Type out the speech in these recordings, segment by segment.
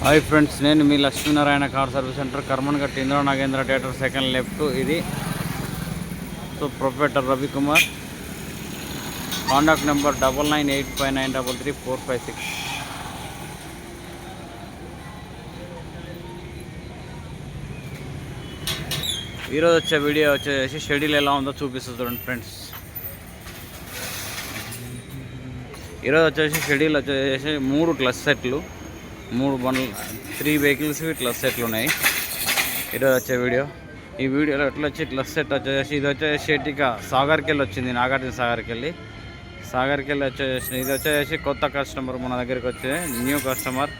Hi friends, నేను మీ Lakshminarayana car service centre, Karmanghat, Indra Nagendra theatre, second left. ఇది so proprietor Ravikumar. Contact number 9985933456. ఈరోజు వచ్చే వీడియో వచ్చేసి షెడ్యూల్ ఎలా ఉందో చూపిస్తుంది చూడండి ఫ్రెండ్స్. ఈరోజు వచ్చేసి షెడ్యూల్ వచ్చేసి 3 క్లచ్ సెట్లు, 3 బండ్లు, 3 వెహికల్స్ క్లచ్ సెట్లు ఉన్నాయి. ఈరోజు వచ్చే వీడియో. ఈ వీడియోలో ఎట్లా వచ్చి క్లచ్ సెట్ వచ్చేసి ఇది వచ్చేసి ఎట్టిగా సాగర్కి వెళ్ళి వచ్చింది, నాగార్జున సాగర్కి వెళ్ళి వచ్చేసి ఇది వచ్చేసి కొత్త కస్టమర్ మన దగ్గరికి వచ్చే న్యూ కస్టమర్,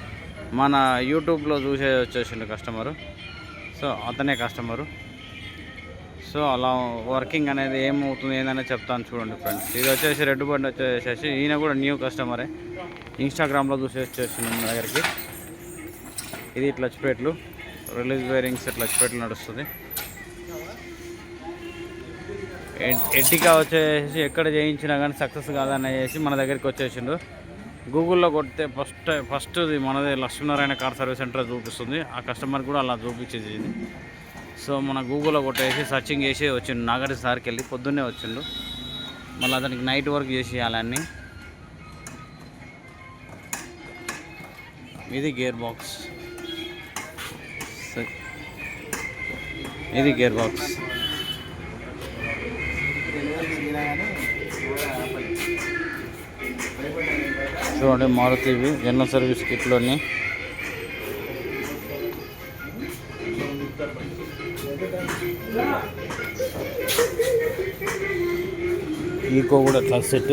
మన యూట్యూబ్లో చూసే వచ్చేసిండు కస్టమరు. సో అతనే కస్టమరు. సో అలా వర్కింగ్ అనేది ఏమవుతుంది ఏందనేది చెప్తాను చూడండి ఫ్రెండ్స్. ఇది వచ్చేసి రెడ్ బండి వచ్చేసి ఈయన కూడా న్యూ కస్టమరే, ఇన్స్టాగ్రామ్లో చూసి వచ్చేసింది మన దగ్గరికి. ఇది క్లచ్ ప్లేట్లు, రిలీజ్ బేరింగ్స్ క్లచ్ ప్లేట్లు నడుస్తుంది. ఎట్టిగా వచ్చేసి ఎక్కడ చేయించినా కానీ సక్సెస్ కాదని చేసి మన దగ్గరికి వచ్చేసిండు. గూగుల్లో కొడితే ఫస్ట్ మనదే లక్ష్మీనారాయణ కార్ సర్వీస్ సెంటర్ చూపిస్తుంది. ఆ కస్టమర్ కూడా అలా చూపించేది. సో మన గూగుల్లో కొట్టేసి సర్చింగ్ చేసి వచ్చిండు. నాగార్జున సార్కి వెళ్ళి పొద్దున్నే వచ్చిండు. మళ్ళీ అతనికి నైట్ వర్క్ చేసి ఇవ్వాలన్నీ. ఇది గేర్ బాక్స్, ఇది గేర్ బాక్స్. చూడండి మారుతివి జనరల్ సర్వీస్ కిట్లోని. ఈకో కూడా క్లచ్ సెట్.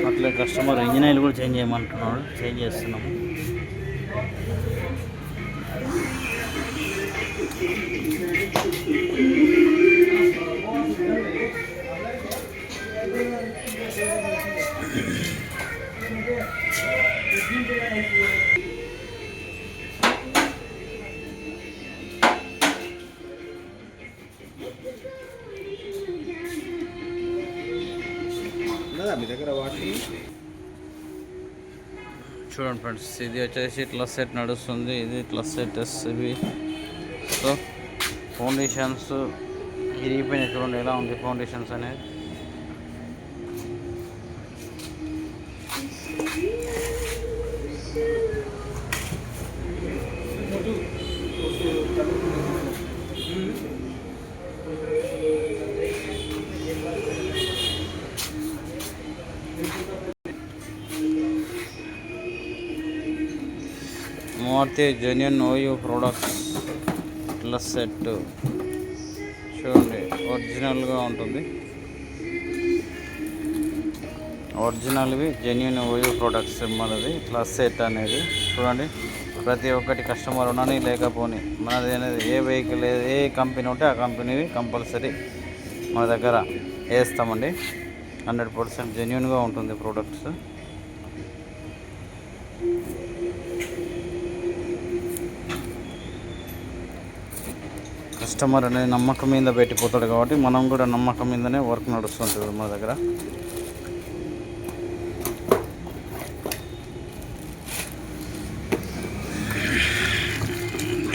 అట్లా కస్టమర్ ఇంజిన్ ఆయిల్ కూడా చేంజ్ చేయమంటున్నాడు, చేంజ్ చేస్తున్నాము. మీ దగ్గర చూడండి ఫ్రెండ్స్, ఇది వచ్చేసి క్లచ్ సెట్ నడుస్తుంది. ఇది క్లచ్ సెట్ ఇవి. సో ఫౌండేషన్స్ ఇరిగిపోయినాయి, చూడండి ఎలా ఉంది ఫౌండేషన్స్ అనేది. మారుతి జెన్యూన్ ఓయూ ప్రొడక్ట్స్ క్లచ్ సెట్ చూడండి, ఒరిజినల్గా ఉంటుంది. ఒరిజినల్వి జెన్యూన్ ఓయూ ప్రొడక్ట్స్ మనది క్లచ్ సెట్ అనేది. చూడండి ప్రతి ఒక్కటి కస్టమర్ ఉన్నని లేకపోని మనది అనేది ఏ వెహికల్ ఏ కంపెనీ ఉంటే ఆ కంపెనీవి కంపల్సరీ మన దగ్గర వేస్తామండి. 100% జెన్యూన్గా ఉంటుంది ప్రొడక్ట్స్. కస్టమర్ అనేది నమ్మకం మీద పెట్టిపోతాడు కాబట్టి మనం కూడా నమ్మకం మీదనే వర్క్ నడుస్తుంటుంది మన దగ్గర.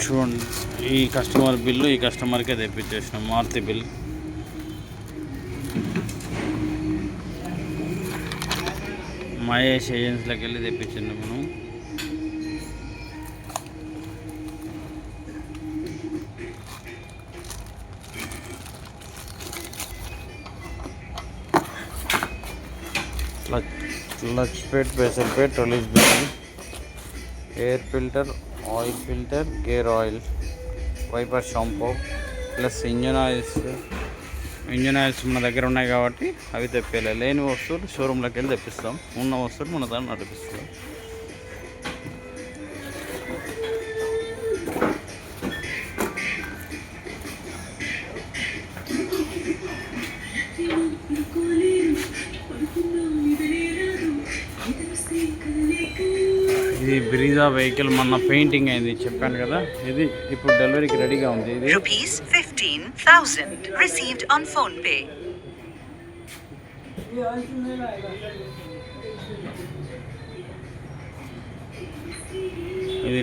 చూడండి ఈ కస్టమర్ బిల్లు ఈ కస్టమర్కే తెప్పించేసినాం, మారుతి బిల్. మహేష్ ఏజెన్సీలోకి వెళ్ళి తెప్పించిండు మనం. Clutch plate, pressure plate, release bearing, air filter, oil filter, gear oil, wiper shampoo plus engine oils మన దగ్గర ఉన్నాయి కాబట్టి అవి తెప్పేయాలి. లేని వస్తువులు షోరూంలోకి వెళ్ళి తెప్పిస్తాం, ఉన్న వస్తువులు మన దాన్ని నడిపిస్తాం. ఇది బ్రీజా వెహికల్ మొన్న పెయింటింగ్ అయింది చెప్పాను కదా. ఇది ఇప్పుడు డెలివరీకి రెడీగా ఉంది. ఇది ₹15,000 received on PhonePe.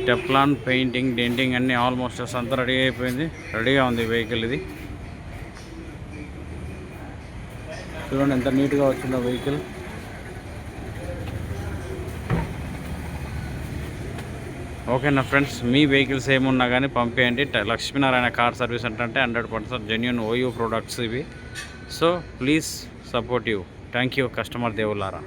Teflon painting denting అన్నీ ఆల్మోస్ట్ అంతా రెడీ అయిపోయింది. రెడీగా ఉంది వెహికల్. ఇది చూడండి ఎంత నీట్గా వచ్చిందో వెహికల్. ఓకేనా ఫ్రెండ్స్, మీ వెహికల్స్ ఏమున్నా కానీ పంపేయండి. లక్ష్మీనారాయణ కార్ సర్వీస్ అంటే 100% జెన్యూన్ ఓయూ ప్రోడక్ట్స్ ఇవి. So please support you. Thank you customer దేవులారా.